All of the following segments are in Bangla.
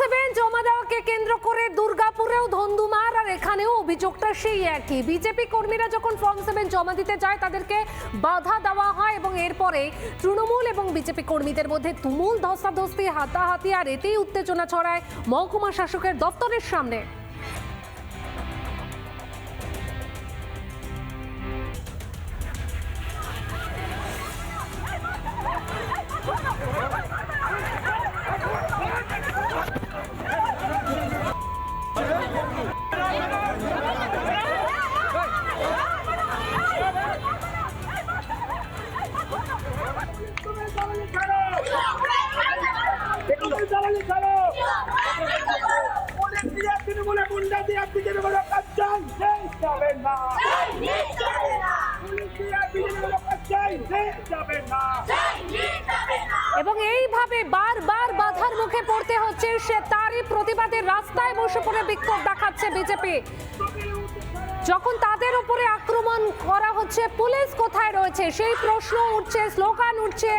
সেভেন জমা দেওয়াকে কেন্দ্র করে দুর্গাপুরেও ধন্দুমার, আর এখানেও অভিযোগটা সেই একই। বিজেপি কর্মীরা যখন ফর্ম 7 জমা দিতে যায় তাদেরকে বাধা দেওয়া হয় এবং এরপরে তৃণমূল এবং বিজেপি কর্মীদের মধ্যে তুমুল ধস্তাধস্তি, হাতাহাতি, আর এতেই উত্তেজনা ছড়ায় মহকুমা শাসকের দপ্তরের সামনে। এবং এইভাবে বারবার বাধার মুখে পড়তে হচ্ছে, সে তারই প্রতিবাদে রাস্তায় বসে পড়ে বিক্ষোভ দেখাচ্ছে বিজেপি। যখন তাদের উপরে আক্রমণ করা হচ্ছে, পুলিশ কোথায় রয়েছে সেই প্রশ্ন উঠছে, স্লোগান উঠছে,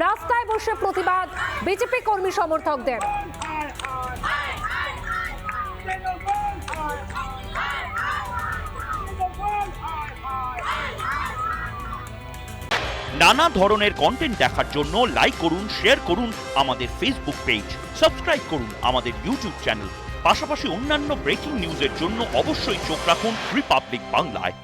রাস্তায় বসে প্রতিবাদ বিজেপি কর্মী সমর্থকদের। নানা ধরনের কন্টেন্ট দেখার জন্য লাইক করুন, শেয়ার করুন আমাদের ফেসবুক পেজ, সাবস্ক্রাইব করুন আমাদের ইউটিউব চ্যানেল। পাশাপাশি অন্যান্য ব্রেকিং নিউজের জন্য অবশ্যই চোখ রাখুন রিপাবলিক বাংলায়।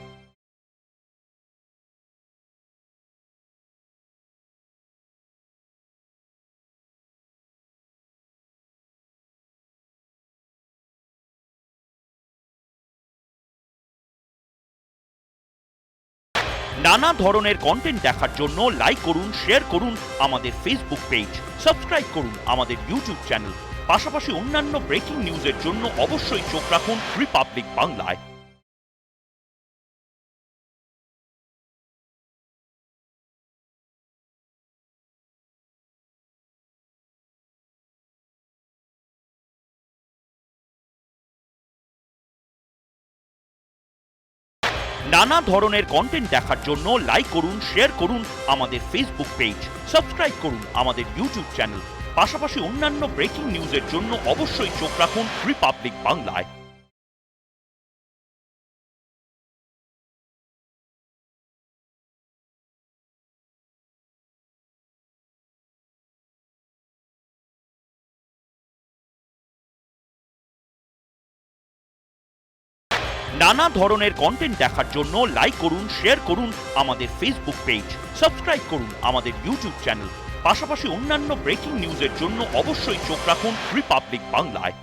নানা ধরনের কন্টেন্ট দেখার জন্য লাইক করুন, শেয়ার করুন আমাদের ফেসবুক পেজ, সাবস্ক্রাইব করুন আমাদের ইউটিউব চ্যানেল। পাশাপাশি অন্যান্য ব্রেকিং নিউজের জন্য অবশ্যই চোখ রাখুন রিপাবলিক বাংলায়। নানা ধরনের কন্টেন্ট দেখার জন্য লাইক করুন, শেয়ার করুন আমাদের ফেসবুক পেজ, সাবস্ক্রাইব করুন আমাদের ইউটিউব চ্যানেল। পাশাপাশি অন্যান্য ব্রেকিং নিউজের জন্য অবশ্যই চোখ রাখুন রিপাবলিক বাংলায়। নানা ধরনের কন্টেন্ট দেখার জন্য লাইক করুন, শেয়ার করুন আমাদের ফেসবুক পেজ, সাবস্ক্রাইব করুন আমাদের ইউটিউব চ্যানেল। পাশাপাশি অন্যান্য ব্রেকিং নিউজের জন্য অবশ্যই চোখ রাখুন রিপাবলিক বাংলায়।